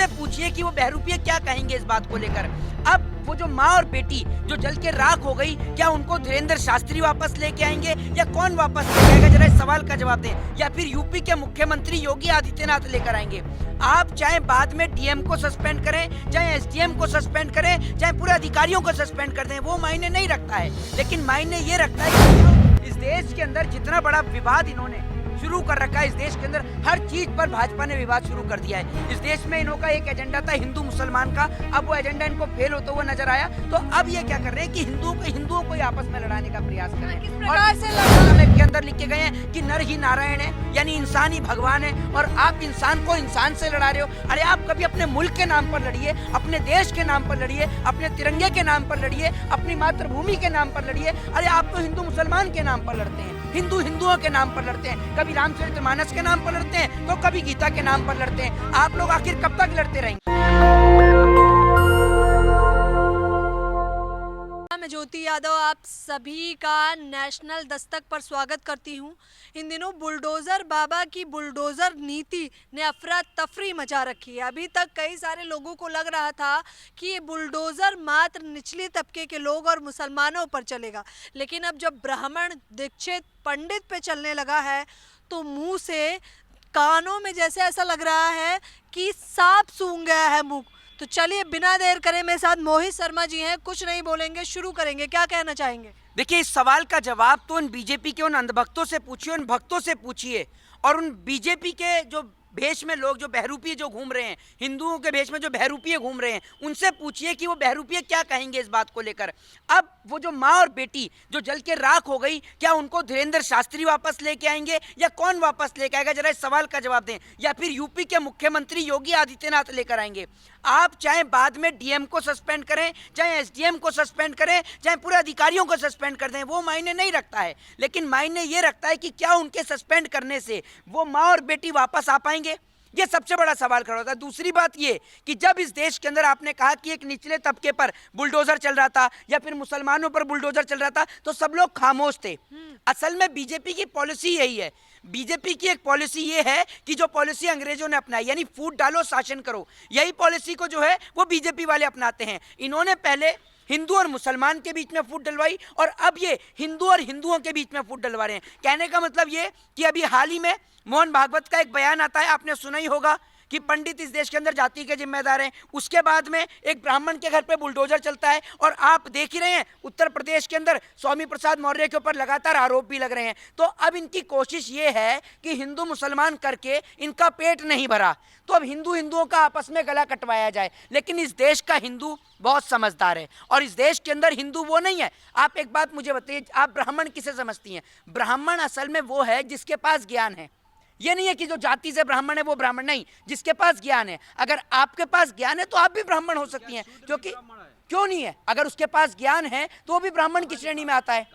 उनसे पूछिए कि वो बहरूपीय क्या कहेंगे इस बात को लेकर। अब वो जो माँ और बेटी जो जल के राख हो गई, क्या उनको धीरेन्द्र शास्त्री वापस लेके आएंगे या कौन वापस लेके आएगा? जरा इस सवाल का जवाब दें। या फिर यूपी के मुख्यमंत्री योगी आदित्यनाथ लेकर आएंगे? आप चाहे बाद में डीएम को सस्पेंड करें, चाहे एसडीएम को सस्पेंड करें, चाहे पूरे अधिकारियों को सस्पेंड कर दें, वो मायने नहीं रखता है। लेकिन मायने ये रखता है कि इस देश के अंदर जितना बड़ा विवाद इन्होंने शुरू कर रखा है, इस देश के अंदर हर चीज पर भाजपा ने विवाद शुरू कर दिया है। इस देश में इनका एक एजेंडा था हिंदू मुसलमान का, अब वो एजेंडा इनको फेल होता हुआ नजर आया। तो अब ये क्या कर रहे हैं कि हिंदुओं को आपस में लड़ाने का प्रयास कर रहे हैं। किस प्रकार से लड़ना के अंदर लिखे गए हैं कि नर ही नारायण है, यानी इंसान ही भगवान है, और आप इंसान को इंसान से लड़ा रहे हो। अरे आप कभी अपने मुल्क के नाम पर लड़िए, अपने देश के नाम पर लड़िए, अपने तिरंगे के नाम पर लड़िए, अपनी मातृभूमि के नाम पर लड़िए। अरे आप तो हिंदू मुसलमान के नाम पर लड़ते हैं, हिंदू हिंदुओं के नाम पर लड़ते हैं, कभी रामचरितमानस के नाम पर लड़ते हैं तो कभी गीता के नाम पर लड़ते हैं। आप लोग आखिर कब तक लड़ते रहेंगे? मैं ज्योति यादव आप सभी का नेशनल दस्तक पर स्वागत करती हूं। इन दिनों बुलडोज़र बाबा की बुलडोज़र नीति ने अफरा तफरी मचा रखी है। अभी तक कई सारे लोगों को लग रहा था कि ये बुलडोज़र मात्र निचले तबके के लोग और मुसलमानों पर चलेगा, लेकिन अब जब ब्राह्मण दीक्षित पंडित पे चलने लगा है तो मुंह से कानों में जैसे ऐसा लग रहा है कि सांप सूंघ गया है मुंह। तो चलिए बिना देर करे मेरे साथ मोहित शर्मा जी हैं, कुछ नहीं बोलेंगे, शुरू करेंगे। क्या कहना चाहेंगे? देखिए, इस सवाल का जवाब तो उन बीजेपी के उन अंधभक्तों से पूछिए, उन भक्तों से पूछिए, और उन बीजेपी के जो भेष में लोग जो बहरूपीय जो घूम रहे हैं, हिंदुओं के भेष में जो बहरूपीय घूम रहे हैं, उनसे पूछिए कि वो बहरूपीय क्या कहेंगे इस बात को लेकर। अब वो जो माँ और बेटी जो जल के राख हो गई, क्या उनको धीरेन्द्र शास्त्री वापस लेके आएंगे या कौन वापस लेके आएगा? जरा इस सवाल का जवाब दें। या फिर यूपी के मुख्यमंत्री योगी आदित्यनाथ लेकर आएंगे? आप चाहे बाद में डीएम को सस्पेंड करें, चाहे एसडीएम को सस्पेंड करें, चाहे पूरे अधिकारियों को सस्पेंड कर दें, वो मायने नहीं रखता है। लेकिन मायने ये रखता है कि क्या उनके सस्पेंड करने से वो माँ और बेटी वापस आ पाएंगे? ये सबसे बड़ा सवाल खड़ा होता है। दूसरी बात ये कि जब इस देश के अंदर आपने कहा कि एक निचले तबके पर बुलडोजर चल रहा था या फिर मुसलमानों पर बुलडोजर चल रहा था, तो सब लोग खामोश थे। असल में बीजेपी की पॉलिसी यही है। बीजेपी की एक पॉलिसी ये है कि जो पॉलिसी अंग्रेजों ने अपनाई, यानी फूट डालो शासन करो, यही पॉलिसी को जो है वो बीजेपी वाले अपनाते हैं। इन्होंने पहले हिंदू और मुसलमान के बीच में फूट डलवाई और अब ये हिंदू और हिंदुओं के बीच में फूट डलवा रहे हैं। कहने का मतलब ये कि अभी हाल ही में मोहन भागवत का एक बयान आता है, आपने सुना ही होगा कि पंडित इस देश के अंदर जाति के जिम्मेदार हैं। उसके बाद में एक ब्राह्मण के घर पे बुलडोजर चलता है और आप देख ही रहे हैं उत्तर प्रदेश के अंदर स्वामी प्रसाद मौर्य के ऊपर लगातार आरोप भी लग रहे हैं। तो अब इनकी कोशिश ये है कि हिंदू मुसलमान करके इनका पेट नहीं भरा, तो अब हिंदू हिंदुओं का आपस में गला कटवाया जाए। लेकिन इस देश का हिंदू बहुत समझदार है और इस देश के अंदर हिंदू वो नहीं है। आप एक बात मुझे बताइए, आप ब्राह्मण किसे समझती हैं? ब्राह्मण असल में वो है जिसके पास ज्ञान है। ये नहीं है कि जो जाति से ब्राह्मण है वो ब्राह्मण, नहीं, जिसके पास ज्ञान है। अगर आपके पास ज्ञान है तो आप भी ब्राह्मण हो सकती हैं, क्योंकि क्यों नहीं है? अगर उसके पास ज्ञान है तो वो भी ब्राह्मण की श्रेणी में आता है।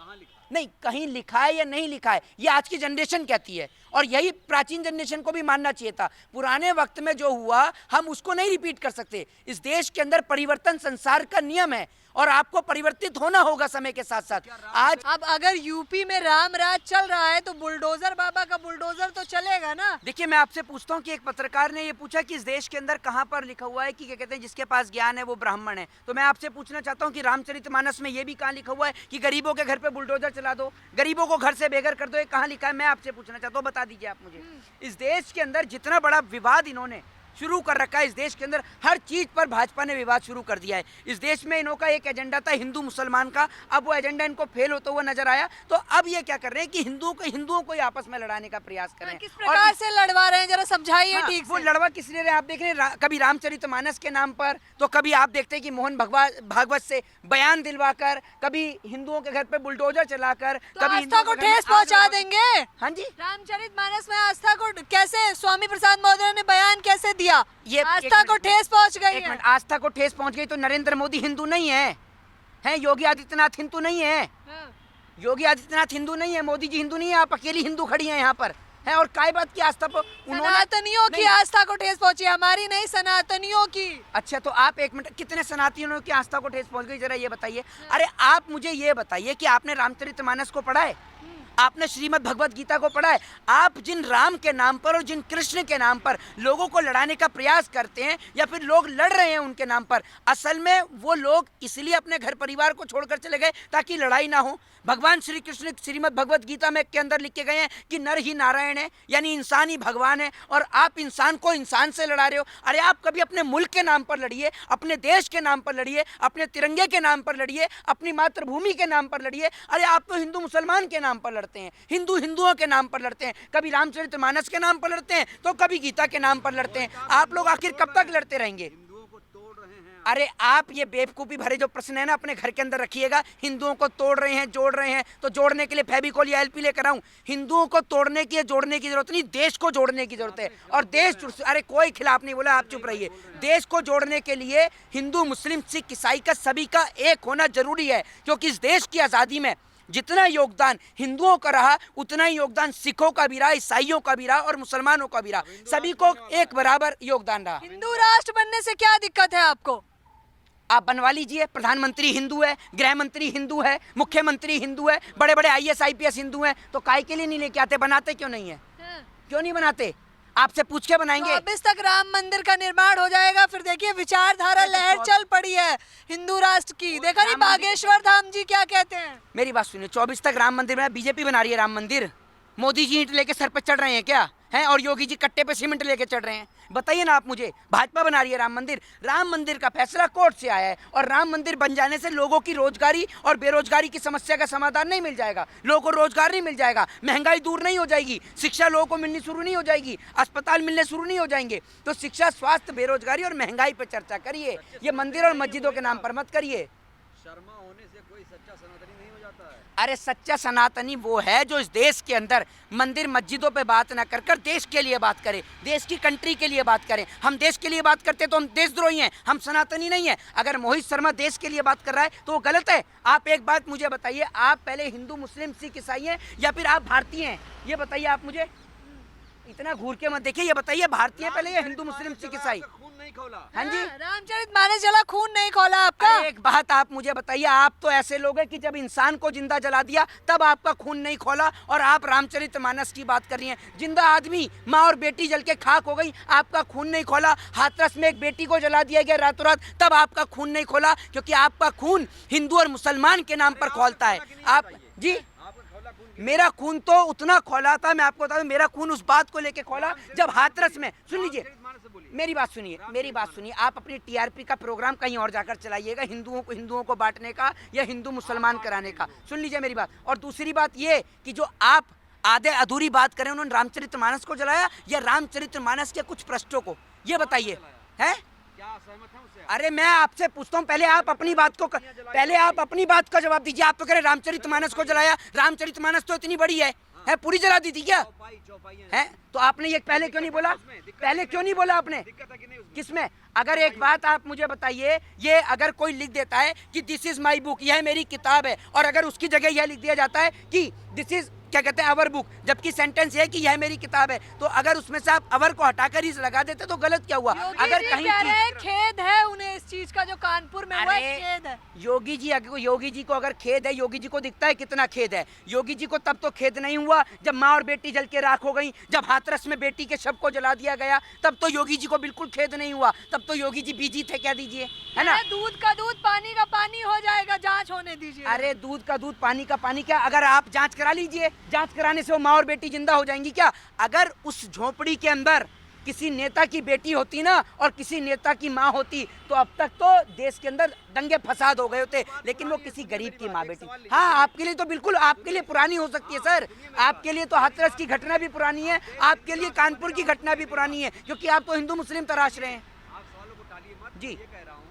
नहीं, कहीं लिखा है या नहीं लिखा है ये आज की जनरेशन कहती है, और यही प्राचीन जनरेशन को भी मानना चाहिए था। पुराने वक्त में जो हुआ हम उसको नहीं रिपीट कर सकते। इस देश के अंदर परिवर्तन संसार का नियम है और आपको परिवर्तित होना होगा समय के साथ साथ। आज अब अगर यूपी में राम राज चल रहा है तो बुलडोजर बाबा का बुलडोजर तो चलेगा ना? देखिए, मैं आपसे पूछता हूँ कि एक पत्रकार ने ये पूछा कि इस देश के अंदर कहाँ पर लिखा हुआ है कि क्या कहते हैं जिसके पास ज्ञान है वो ब्राह्मण है। तो मैं आपसे पूछना चाहता हूँ कि रामचरितमानस में ये भी कहाँ लिखा हुआ है कि गरीबों के घर पे बुलडोजर चला दो, गरीबों को घर से बेघर कर दो? ये कहाँ लिखा है? मैं आपसे पूछना चाहता हूँ, बता दीजिए आप मुझे। इस देश के अंदर जितना बड़ा विवाद इन्होंने शुरू कर रखा है, इस देश के अंदर हर चीज पर भाजपा ने विवाद शुरू कर दिया है। इस देश में इनका एक एजेंडा था हिंदू मुसलमान का, अब वो एजेंडा इनको फेल होता हुआ नजर आया। तो अब ये क्या कर रहे हैं कि हिंदुओं को आपस में लड़ाने का प्रयास कर रहे हैं। किस प्रकार से लड़वा रहे हैं, जरा समझाइए ठीक से। वो लड़वा किस लिए रहे आप देख रहे हैं, कभी रामचरितमानस के नाम पर, तो कभी आप देखते हैं कि मोहन भागवत से बयान दिलवाकर, कभी हिंदुओं के घर पे बुलडोजर चलाकर, कभी आस्था को ठेस पहुंचा देंगे। हाँ जी, रामचरितमानस में आस्था को कैसे, स्वामी प्रसाद मौर्य ने बयान कैसे दिया? ये आस्था को ठेस पहुंच गई है। आस्था को ठेस पहुंच गई तो नरेंद्र मोदी हिंदू नहीं है, योगी आदित्यनाथ हिंदू नहीं है, योगी आदित्यनाथ हिंदू नहीं है, मोदी जी हिंदू नहीं है, आप अकेली हिंदू खड़ी हैं यहाँ पर है। और काय बात की आस्था पर सनातनियों की आस्था को ठेस पहुंची, हमारी नहीं, सनातनियों की। अच्छा, तो आप एक मिनट, कितने सनातनियों की आस्था को ठेस पहुंच गई जरा ये बताइए। अरे आप मुझे ये बताइए कि आपने रामचरितमानस को पढ़ा है? आपने श्रीमद् भगवत गीता को पढ़ा है? आप जिन राम के नाम पर और जिन कृष्ण के नाम पर लोगों को लड़ाने का प्रयास करते हैं या फिर लोग लड़ रहे हैं उनके नाम पर, असल में वो लोग इसलिए अपने घर परिवार को छोड़कर चले गए ताकि लड़ाई ना हो। भगवान श्री कृष्ण श्रीमद् भगवत गीता में के अंदर लिख के गए हैं कि नर ही नारायण है, यानी इंसान ही भगवान है, और आप इंसान को इंसान से लड़ा रहे हो। अरे आप कभी अपने मुल्क के नाम पर लड़िए, अपने देश के नाम पर लड़िए, अपने तिरंगे के नाम पर लड़िए, अपनी मातृभूमि के नाम पर लड़िए। अरे आप तो हिंदू मुसलमान के नाम पर लड़ते हैं, हिंदू हिंदुओं के नाम पर लड़ते हैं, कभी रामचरितमानस के नाम पर लड़ते हैं तो कभी गीता के नाम पर लड़ते हैं। आप लोग आखिर कब तक लड़ते रहेंगे? अरे आप ये बेवकूफ़ी भरे जो प्रश्न है ना अपने घर के अंदर रखिएगा। हिंदुओं को तोड़ रहे हैं, जोड़ रहे हैं, तो जोड़ने के लिए फेविकोल या एलपी लेकर आऊं? हिंदुओं को तोड़ने की जोड़ने की जरूरत नहीं, देश को जोड़ने की जरूरत है। और देश, अरे कोई खिलाफ नहीं बोला, आप चुप रहिए। देश को जोड़ने के लिए हिंदू मुस्लिम सिख ईसाई का सभी का एक होना जरूरी है, क्योंकि इस देश की आज़ादी में जितना योगदान हिंदुओं का रहा उतना ही योगदान सिखों का भी रहा, ईसाइयों का भी रहा और मुसलमानों का भी रहा। सभी को एक बराबर योगदान रहा। हिंदू राष्ट्र बनने से क्या दिक्कत है आपको? आप बनवा लीजिए। प्रधानमंत्री हिंदू है, गृह मंत्री हिंदू है, मुख्यमंत्री हिंदू है, बड़े बड़े IAS IPS हिंदू हैं, तो काय के लिए नहीं लेके आते? बनाते क्यों नहीं है? क्यों नहीं बनाते? आपसे पूछ के बनाएंगे। 24 तक राम मंदिर का निर्माण हो जाएगा, फिर देखिए विचारधारा लहर चल पड़ी है हिंदू राष्ट्र की। देखा नहीं बागेश्वर धाम जी क्या कहते हैं? मेरी बात सुनिए, 24 तक राम मंदिर बना, बीजेपी बना रही है राम मंदिर? मोदी जी ईंट लेके सर पे चढ़ रहे हैं क्या हैं? और योगी जी कट्टे पे सीमेंट लेके चढ़ रहे हैं? बताइए ना आप मुझे। भाजपा बना रही है राम मंदिर। राम मंदिर का फैसला कोर्ट से आया है, और राम मंदिर बन जाने से लोगों की रोजगारी और बेरोजगारी की समस्या का समाधान नहीं मिल जाएगा, लोगों को रोजगार नहीं मिल जाएगा, महंगाई दूर नहीं हो जाएगी, शिक्षा लोगों को मिलनी शुरू नहीं हो जाएगी, अस्पताल मिलने शुरू नहीं हो जाएंगे। तो शिक्षा, स्वास्थ्य, बेरोजगारी और महंगाई पर चर्चा करिए, ये मंदिर और मस्जिदों के नाम पर मत करिए। शर्मा होने से कोई सच्चा सनातनी नहीं हो जाता है। अरे सच्चा सनातनी वो है जो इस देश के अंदर मंदिर मस्जिदों पे बात ना कर कर देश के लिए बात करे, देश की कंट्री के लिए बात करें। हम देश के लिए बात करते तो हम देशद्रोही हैं, हम सनातनी नहीं है। अगर मोहित शर्मा देश के लिए बात कर रहा है तो वो गलत है। आप एक बात मुझे बताइए, आप पहले हिंदू मुस्लिम सिख ईसाई हैं या फिर आप भारतीय हैं? ये बताइए आप मुझे, इतना घूर के मत देखिए, ये बताइए भारतीय पहले या हिंदू मुस्लिम सिख ईसाई? खून नहीं खोला। हाँ जी, रामचरितमानस जला, खून नहीं खोला आपका। अरे एक बात आप मुझे बताइए, आप तो ऐसे लोग हैं कि जब इंसान को जिंदा जला दिया तब आपका खून नहीं खोला, और आप रामचरितमानस की बात कर रही हैं। जिंदा आदमी, माँ और बेटी जल के खाक हो गई, आपका खून नहीं खोला। हाथरस में एक बेटी को जला दिया गया रातों रात, तब आपका खून नहीं खोला, क्योंकि आपका खून हिंदू और मुसलमान के नाम पर खोलता है। आप जी, मेरा खून तो उतना खोला था, मैं आपको बता दूं, मेरा खून उस बात को लेके खोला जब हाथरस में, सुन लीजिए मेरी बात सुनिए, मेरी बात सुनिए। आप अपनी TRP का प्रोग्राम कहीं और जाकर चलाइएगा, हिंदुओं को बांटने का या हिंदू मुसलमान कराने का। सुन लीजिए मेरी बात। और दूसरी बात ये कि जो आप आधे अधूरी बात करें, उन्होंने रामचरितमानस को जलाया या रामचरितमानस के कुछ पृष्ठों को, ये बताइए है? क्या सहमत है उससे? अरे मैं आपसे पूछता हूँ, पहले आप अपनी बात का जवाब दीजिए। आप तो कह रहे रामचरितमानस को जलाया, रामचरितमानस तो इतनी बड़ी है पूरी जला दी थी क्या है? तो आपने ये पहले क्यों नहीं बोला? पहले क्यों नहीं बोला आपने? किसमें? अगर एक बात आप मुझे बताइए, ये अगर कोई लिख देता है कि दिस इज माई बुक, यह मेरी किताब है, और अगर उसकी जगह यह लिख दिया जाता है कि दिस इज क्या कहते हैं अवर बुक, जबकि सेंटेंस है कि यह मेरी किताब है, तो अगर उसमें से आप अवर को हटाकर ही लगा देते तो गलत क्या हुआ? अगर कहीं खेद है उन्हें इस चीज का जो कानपुर में हुआ है, खेद है। योगी जी को अगर खेद है, योगी जी को दिखता है कितना खेद है। योगी जी को तब तो खेद नहीं हुआ जब माँ और बेटी जल के राख हो गई, जब हाथरस में बेटी के शव को जला दिया गया, तब तो योगी जी को बिल्कुल खेद नहीं हुआ। तब तो योगी जी बिजी थे, क्या दीजिए, है ना? दूध का दूध, पानी का पानी हो जाएगा, जांच होने दीजिए। अरे दूध का दूध, पानी का पानी क्या? अगर आप जांच करा लीजिए, जांच कराने से वो माँ और बेटी जिंदा हो जाएंगी क्या? अगर उस झोपड़ी के अंदर किसी नेता की बेटी होती ना और किसी नेता की माँ होती तो अब तक तो देश के अंदर दंगे फसाद हो गए होते, लेकिन वो किसी गरीब की माँ बेटी। हाँ, आपके लिए तो बिल्कुल, आपके लिए पुरानी हो सकती है सर, आपके लिए तो हाथरस की घटना भी पुरानी है, आपके लिए कानपुर की घटना भी पुरानी है, क्योंकि आप तो हिंदू मुस्लिम तराश रहे हैं। आप सवालों को टालिए मत। जी। ये कह रहा हूँ,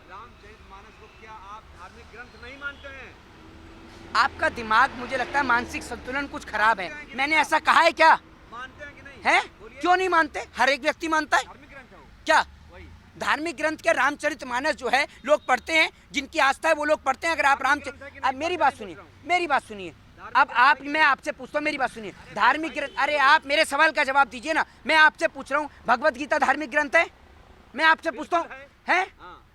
रामचरितमानस को क्या आप धार्मिक ग्रंथ नहीं मानते हैं? आपका दिमाग, मुझे लगता है मानसिक संतुलन कुछ खराब है। मैंने ऐसा कहा है क्या? मानते हैं कि नहीं? है? क्यों नहीं मानते? हर एक व्यक्ति मानता है। धार्मिक ग्रंथ है वो। क्या वही। धार्मिक ग्रंथ के रामचरितमानस जो है लोग पढ़ते हैं, जिनकी आस्था है वो लोग पढ़ते हैं। अगर आप अब मेरी बात सुनिए, अब आप, मैं आपसे पूछता हूँ, मेरी बात सुनिए। धार्मिक ग्रंथ, अरे आप मेरे सवाल का जवाब दीजिए ना। मैं आपसे पूछ रहा हूँ, भगवत गीता धार्मिक ग्रंथ है? मैं आपसे पूछता हूँ, है?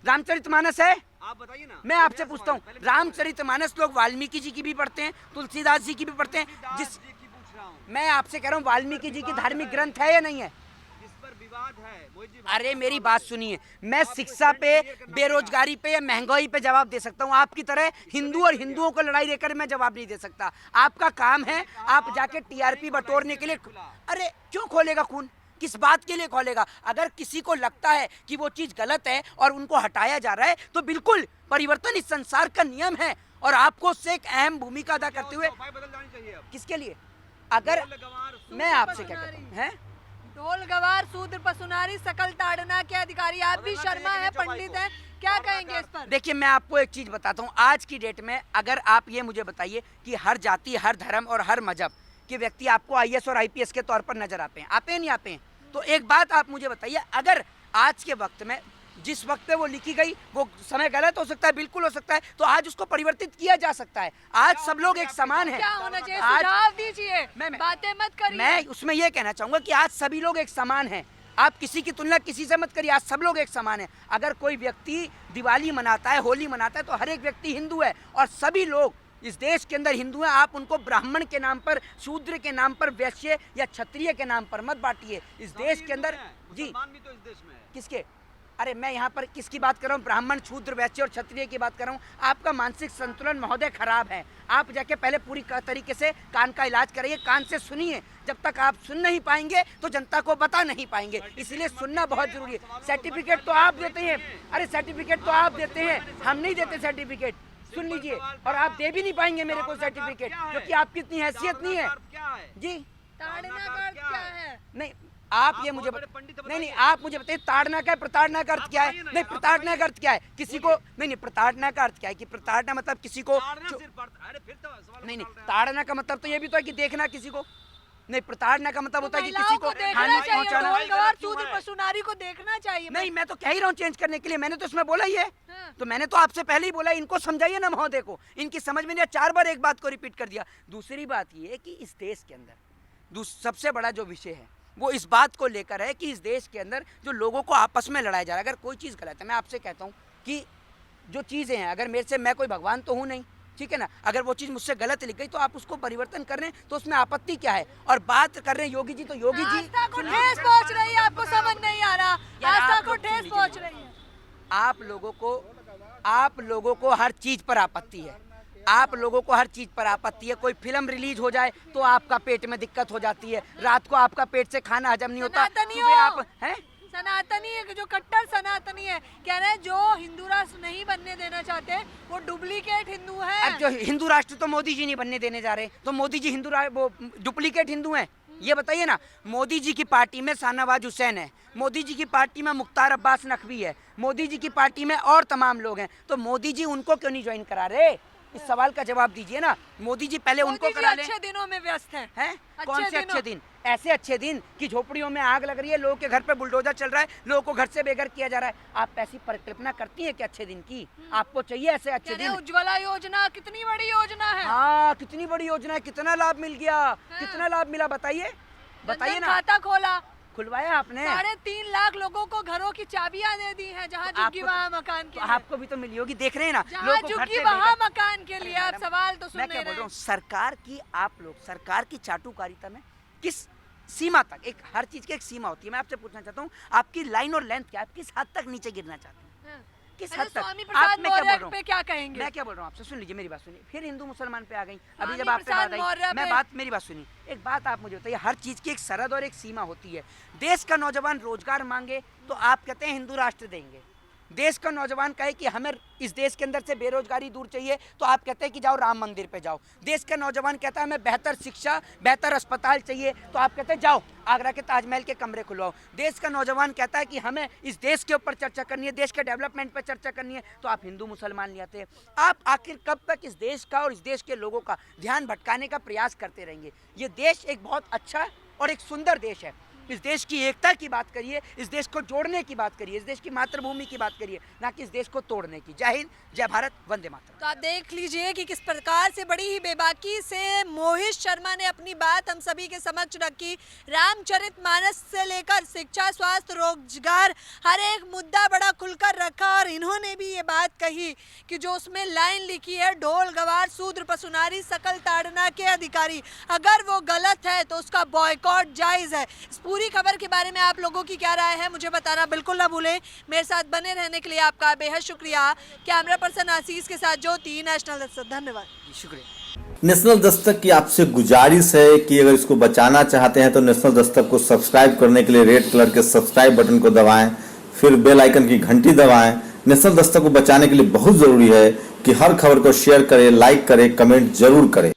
रामचरितमानस है? आप बताइए ना। मैं आपसे पूछता हूँ, रामचरितमानस लोग वाल्मीकि जी की भी पढ़ते हैं, तुलसीदास जी की भी पढ़ते हैं, जिस जी की पूछ रहा हूँ, मैं आपसे कह रहा हूँ वाल्मीकि जी की धार्मिक ग्रंथ है या नहीं है? जिस पर विवाद है मोहित जी। अरे मेरी बात सुनिए, मैं शिक्षा पे, बेरोजगारी पे या महंगाई पे जवाब दे सकता हूँ, आपकी तरह हिंदू और हिंदुओं को लड़ाई देकर मैं जवाब नहीं दे सकता। आपका काम है आप जाके टीआरपी बटोरने के लिए, अरे क्यों खोलेगा खून, किस बात के लिए खोलेगा? अगर किसी को लगता है कि वो चीज गलत है और उनको हटाया जा रहा है तो बिल्कुल, परिवर्तन इस संसार का नियम है और आपको उससे एक अहम भूमिका अदा करते हुए, बदल जानी चाहिए अब। किसके लिए? अगर मैं आपसे क्या कहता हूँ, हैं ढोल गवार शूद्र पसुनारी सकल ताड़ना के अधिकारी, आप भी शर्मा है, पंडित हैं, क्या कहेंगे इस पर? देखिए मैं आपको एक चीज बताता हूँ, आज की डेट में अगर आप ये मुझे बताइए कि हर जाति, हर धर्म और हर मजहब के व्यक्ति आपको आईएएस और आईपीएस के तौर पर नजर आते हैं, आते हैं नहीं आते हैं? तो एक बात आप मुझे बताइए, अगर आज के वक्त में जिस वक्त पे वो लिखी गई वो समय गलत हो सकता है, बिल्कुल हो सकता है, तो आज उसको परिवर्तित किया जा सकता है। आज सब लोग एक समान हैं। क्या होना चाहिए? आज सुझाव दीजिए, मैं- बातें मत करिए। मैं उसमें ये कहना चाहूंगा कि आज सभी लोग एक समान हैं। आप किसी की तुलना किसी से मत करिए, आज सब लोग एक समान हैं। अगर कोई व्यक्ति दिवाली मनाता है, होली मनाता है, तो हर एक व्यक्ति हिंदू है और सभी लोग इस देश के अंदर हिंदू हैं। आप उनको ब्राह्मण के नाम पर, शूद्र के नाम पर, वैश्य या क्षत्रिय के नाम पर मत बांटिए। इस देश के अंदर जी मुसलमान भी तो इस देश में है। किसके, अरे मैं यहाँ पर किसकी बात कर रहा हूँ? ब्राह्मण, शूद्र, वैश्य और क्षत्रिय की बात कर रहा हूँ। आपका मानसिक संतुलन महोदय खराब है। आप जाके पहले पूरी तरीके से कान का इलाज कराइए, कान से सुनिए। जब तक आप सुन नहीं पाएंगे तो जनता को बता नहीं पाएंगे, इसलिए सुनना बहुत जरूरी है। सर्टिफिकेट तो आप देते हैं, अरे सर्टिफिकेट तो आप देते हैं, हम नहीं देते सर्टिफिकेट। सुन लीजिए, और आप दे भी नहीं पाएंगे मेरे को सर्टिफिकेट, क्योंकि आपकी इतनी हैसियत नहीं है जी। ताड़ना का अर्थ क्या है? नहीं आप ये मुझे नहीं नहीं आप मुझे बताइए, ताड़ना का, प्रताड़ना का अर्थ क्या है? नहीं, प्रताड़ना का अर्थ क्या है? किसी को नहीं, प्रताड़ना का अर्थ क्या है? कि प्रताड़ना मतलब किसी को नहीं, ताड़ना का मतलब तो ये भी तो है कि देखना किसी को। नहीं, प्रताड़ना का मतलब होता है कि किसी को हानि पहुंचाना। ढोल गवार शूद्र पसुनारी को देखना चाहिए। नहीं, मैं तो कह ही रहा हूँ चेंज करने के लिए, मैंने तो इसमें बोला ही है। हाँ। तो मैंने तो आपसे पहले ही बोला, इनको समझाइए ना महोदय को, इनकी समझ में नहीं, 4 बार एक बात को रिपीट कर दिया। दूसरी बात ये है कि इस देश के अंदर सबसे बड़ा जो विषय है वो इस बात को लेकर है कि इस देश के अंदर जो लोगों को आपस में लड़ाया जा रहा है। अगर कोई चीज़ गलत है, मैं आपसे कहता हूँ कि जो चीज़ें हैं, अगर मेरे से, मैं कोई भगवान तो हूँ नहीं, ठीक है ना, अगर वो चीज़ मुझसे गलत लिख गई तो आप उसको परिवर्तन कर रहे हैं, तो उसमें आपत्ति क्या है? और बात कर रहे हैं योगी जी, तो योगी जी आस्था को ठेस पहुंच रही है, आपको समझ नहीं आ रहा? आस्था को ठेस पहुंच रही है। आप लोगों को हर चीज़ पर आपत्ति है। आप लोगों को हर चीज पर आपत्ति है। कोई फिल्म रिलीज हो जाए तो आपका पेट में दिक्कत हो जाती है, रात को आपका पेट से खाना हजम नहीं होता, सुबह आप हैं सनातनी है, जो कट्टर सनातनी है, कह रहे हैं जो हिंदू राष्ट्र नहीं बनने देना चाहते वो डुप्लीकेट हिंदू है। अब जो हिंदू राष्ट्र तो मोदी जी नहीं बनने देने जा रहे, तो मोदी जी वो डुप्लीकेट हिंदू हैं? ये बताइए ना। मोदी जी की पार्टी में शाहनवाज हुसैन है, मोदी जी की पार्टी में मुख्तार अब्बास नकवी है, मोदी जी की पार्टी में और तमाम लोग हैं, तो मोदी जी उनको क्यों नहीं ज्वाइन करा रहे? इस सवाल का जवाब दीजिए ना। मोदी जी पहले उनको करा लें। अच्छे दिनों में व्यस्त हैं। कौन से अच्छे दिन? ऐसे अच्छे दिन कि झोपड़ियों में आग लग रही है, लोगों के घर पे बुलडोजर चल रहा है, लोगों को घर से बेघर किया जा रहा है। आप ऐसी परिकल्पना करती है कि अच्छे दिन की? आपको चाहिए ऐसे अच्छे दिन? उज्ज्वला योजना कितनी बड़ी योजना है। हाँ, कितनी बड़ी योजना है, कितना लाभ मिल गया, कितना लाभ मिला, बताइए बताइए ना। खाता खोला, खुलवाया आपने? 3.5 लाख लोगों को घरों की चाबियां दे दी हैं, जहाँ झुग्गी वहाँ मकान के लिए। आपको भी तो मिली होगी, देख रहे हैं ना, जहाँ झुग्गी वहाँ मकान के लिए। आप सवाल तो सुन मैं क्या बोल रहा हूँ, सरकार की, आप लोग सरकार की चाटुकारिता में किस सीमा तक, एक हर चीज की एक सीमा होती है। मैं आपसे पूछना चाहता हूँ, आपकी लाइन और लेंथ क्या है? आप किस हद तक नीचे गिरना चाहते हैं? किस हद तक? स्वामी प्रसाद मौर्य पे क्या कहेंगे? मैं क्या बोल रहा हूँ आपसे, सुन लीजिए मेरी बात सुनिए। फिर हिंदू मुसलमान पे आ गई, अभी जब स्वामी आप पे बात प्रसाद आई, मैं बात, मेरी बात सुनिए। एक बात आप मुझे बताइए, हर चीज की एक सरहद और एक सीमा होती है। देश का नौजवान रोजगार मांगे तो आप कहते हैं हिंदू राष्ट्र देंगे। देश का नौजवान कहे कि हमें इस देश के अंदर से बेरोजगारी दूर चाहिए तो आप कहते हैं कि जाओ राम मंदिर पे जाओ। देश का नौजवान कहता है हमें बेहतर शिक्षा, बेहतर अस्पताल चाहिए तो आप कहते हैं जाओ आगरा के ताजमहल के कमरे खुलवाओ। देश का नौजवान कहता है कि हमें इस देश के ऊपर चर्चा करनी है, देश के डेवलपमेंट पर चर्चा करनी है, तो आप हिंदू मुसलमान ले आते हैं। आप आखिर कब तक इस देश का और इस देश के लोगों का ध्यान भटकाने का प्रयास करते रहेंगे? ये देश एक बहुत अच्छा और एक सुंदर देश है। इस देश की एकता की बात करिए, इस देश को जोड़ने की बात करिए, इस देश की मातृभूमि की बात करिए, ना कि इस देश को तोड़ने की। जय हिंद, जय भारत, वंदे मातरम। तो आप देख लीजिए कि किस प्रकार से बड़ी ही बेबाकी से मोहित शर्मा ने अपनी बात हम सभी के समक्ष रखी। रामचरितमानस से लेकर शिक्षा, स्वास्थ्य, रोजगार, हर एक मुद्दा बड़ा खुलकर रखा और इन्होंने भी ये बात कही कि जो उसमें लाइन लिखी है, ढोल गवार शूद्र पशुनारी सकल ताड़ना के अधिकारी, अगर वो गलत है तो उसका बॉयकॉट जायज है। इस पूरी खबर के बारे में आप लोगों की क्या राय है मुझे बताना बिल्कुल ना भूलें। मेरे साथ बने रहने के लिए आपका बेहद शुक्रिया। कैमरा पर्सन आशीष के साथ ज्योति, नेशनल दस्तक। धन्यवाद। शुक्रिया। नेशनल दस्तक की आपसे गुजारिश है कि अगर इसको बचाना चाहते हैं तो नेशनल दस्तक को सब्सक्राइब करने के लिए रेड कलर के सब्सक्राइब बटन को दबाएं, फिर बेल आइकन की घंटी दबाएं। नेशनल दस्तक को बचाने के लिए बहुत जरूरी है कि हर खबर को शेयर करें, लाइक करें, कमेंट जरूर करें।